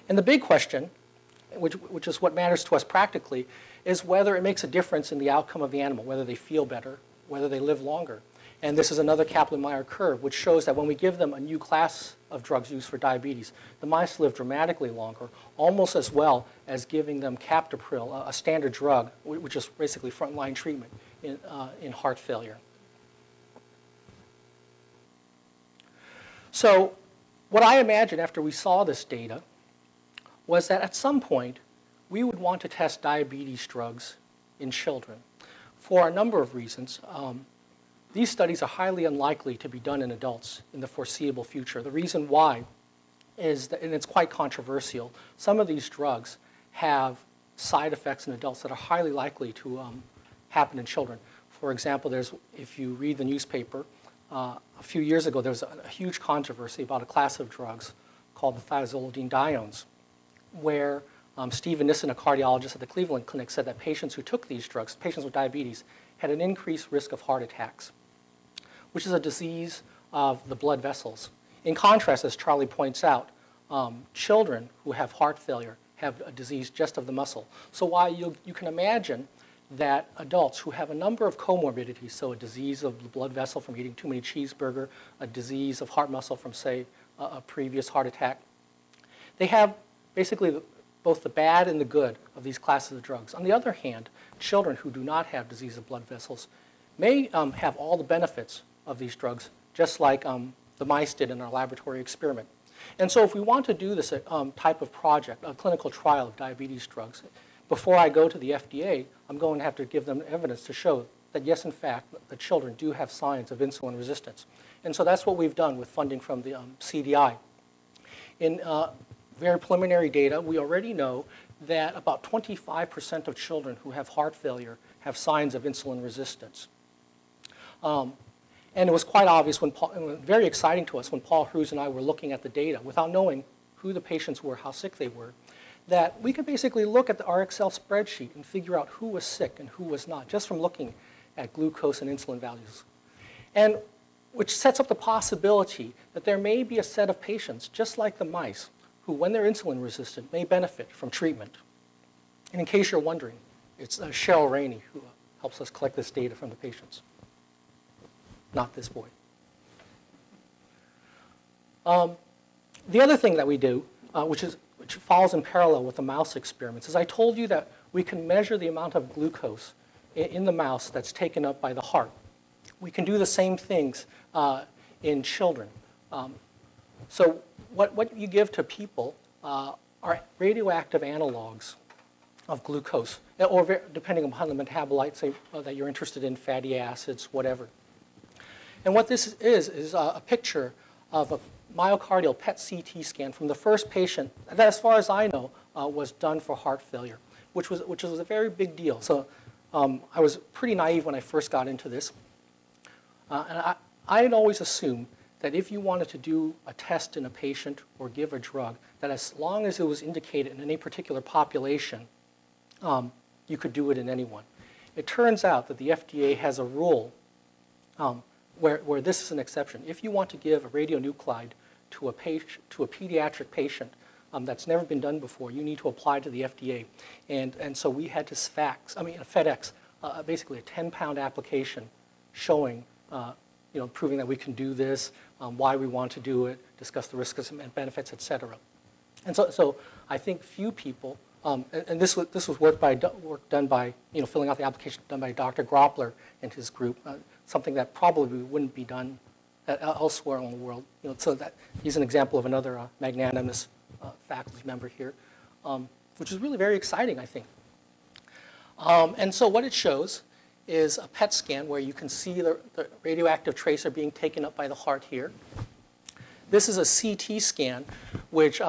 And the big question, which is what matters to us practically, is whether it makes a difference in the outcome of the animal, whether they feel better, whether they live longer. And this is another Kaplan-Meier curve, which shows that when we give them a new class of drugs used for diabetes, the mice live dramatically longer, almost as well as giving them captopril, a standard drug, which is basically frontline treatment in heart failure. So what I imagined after we saw this data was that at some point, we would want to test diabetes drugs in children for a number of reasons. These studies are highly unlikely to be done in adults in the foreseeable future. The reason why is that, and it's quite controversial, some of these drugs have side effects in adults that are highly likely to happen in children. For example, if you read the newspaper, a few years ago there was a huge controversy about a class of drugs called the thiazolidinediones, where Stephen Nissen, a cardiologist at the Cleveland Clinic, said that patients who took these drugs, patients with diabetes, had an increased risk of heart attacks, which is a disease of the blood vessels. In contrast, as Charlie points out, children who have heart failure have a disease just of the muscle. So while you can imagine that adults who have a number of comorbidities, so a disease of the blood vessel from eating too many cheeseburgers, a disease of heart muscle from, say, a previous heart attack, they have basically both the bad and the good of these classes of drugs. On the other hand, children who do not have disease of blood vessels may have all the benefits of these drugs, just like the mice did in our laboratory experiment. And so if we want to do this type of project, a clinical trial of diabetes drugs, before I go to the FDA, I'm going to have to give them evidence to show that, yes, in fact, the children do have signs of insulin resistance. And so that's what we've done with funding from the CDI. In very preliminary data, we already know that about 25% of children who have heart failure have signs of insulin resistance. And it was quite obvious, very exciting to us when Paul Hrues and I were looking at the data without knowing who the patients were, how sick they were, that we could basically look at our Excel spreadsheet and figure out who was sick and who was not, just from looking at glucose and insulin values. And which sets up the possibility that there may be a set of patients, just like the mice, who, when they're insulin resistant, may benefit from treatment. And in case you're wondering, it's Cheryl Rainey who helps us collect this data from the patients, not this boy. The other thing that we do, which falls in parallel with the mouse experiments, is I told you that we can measure the amount of glucose in the mouse that's taken up by the heart. We can do the same things in children. So what you give to people are radioactive analogs of glucose, or depending upon the metabolite, say, that you're interested in, fatty acids, whatever. And what this is a picture of a myocardial PET CT scan from the first patient that, as far as I know, was done for heart failure, which was a very big deal. So I was pretty naive when I first got into this. And I had always assumed that if you wanted to do a test in a patient or give a drug, that as long as it was indicated in any particular population, you could do it in anyone. It turns out that the FDA has a rule where this is an exception. If you want to give a radionuclide to a pediatric patient that's never been done before, you need to apply to the FDA. And so we had to FedEx, basically a 10-pound application showing, proving that we can do this, why we want to do it, discuss the risks and benefits, et cetera. And so I think few people, and this was work done by, filling out the application done by Dr. Groppler and his group, something that probably wouldn't be done elsewhere in the world. So that he's an example of another magnanimous faculty member here, which is really very exciting, I think. And so what it shows is a PET scan where you can see the radioactive tracer being taken up by the heart here. This is a CT scan, which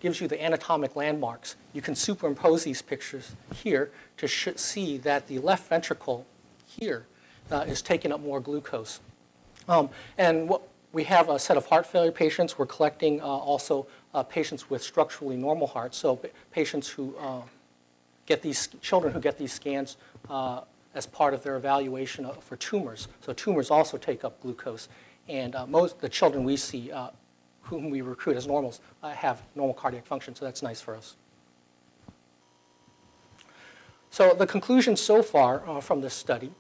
gives you the anatomic landmarks. You can superimpose these pictures here to see that the left ventricle here is taking up more glucose. And we have a set of heart failure patients. We're collecting also patients with structurally normal hearts, so patients who children who get these scans as part of their evaluation for tumors. So tumors also take up glucose, and most of the children we see whom we recruit as normals have normal cardiac function, so that's nice for us. So the conclusions so far from this study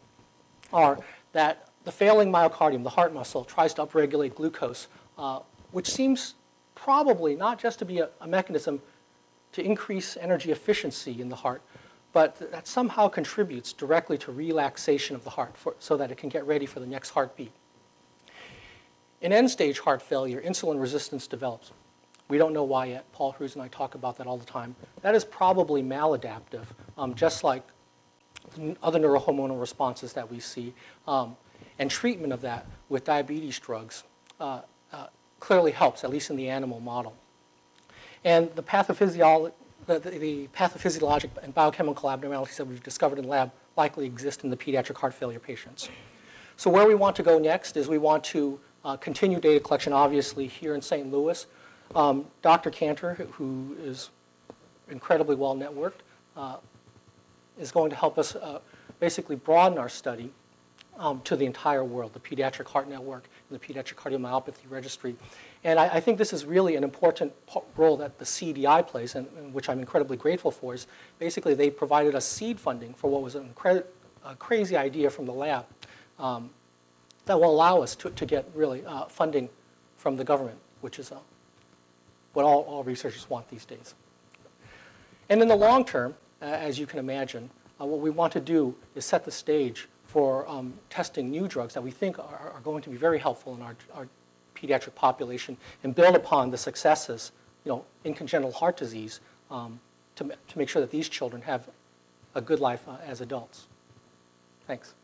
are that the failing myocardium, the heart muscle, tries to upregulate glucose, which seems probably not just to be a mechanism to increase energy efficiency in the heart, but that somehow contributes directly to relaxation of the heart so that it can get ready for the next heartbeat. In end-stage heart failure, insulin resistance develops. We don't know why yet. Paul Hruz and I talk about that all the time. That is probably maladaptive, just like other neurohormonal responses that we see. And treatment of that with diabetes drugs clearly helps, at least in the animal model. And the pathophysiologic and biochemical abnormalities that we've discovered in lab likely exist in the pediatric heart failure patients. So where we want to go next is we want to continue data collection, obviously, here in St. Louis. Dr. Canter, who is incredibly well networked, is going to help us basically broaden our study to the entire world, the Pediatric Heart Network and the Pediatric Cardiomyopathy Registry. And I think this is really an important role that the CDI plays, and which I'm incredibly grateful for, is basically they provided us seed funding for what was a crazy idea from the lab that will allow us to get really funding from the government, which is what all researchers want these days. And in the long term, as you can imagine, what we want to do is set the stage for testing new drugs that we think are going to be very helpful in our pediatric population and build upon the successes, in congenital heart disease to make sure that these children have a good life as adults. Thanks.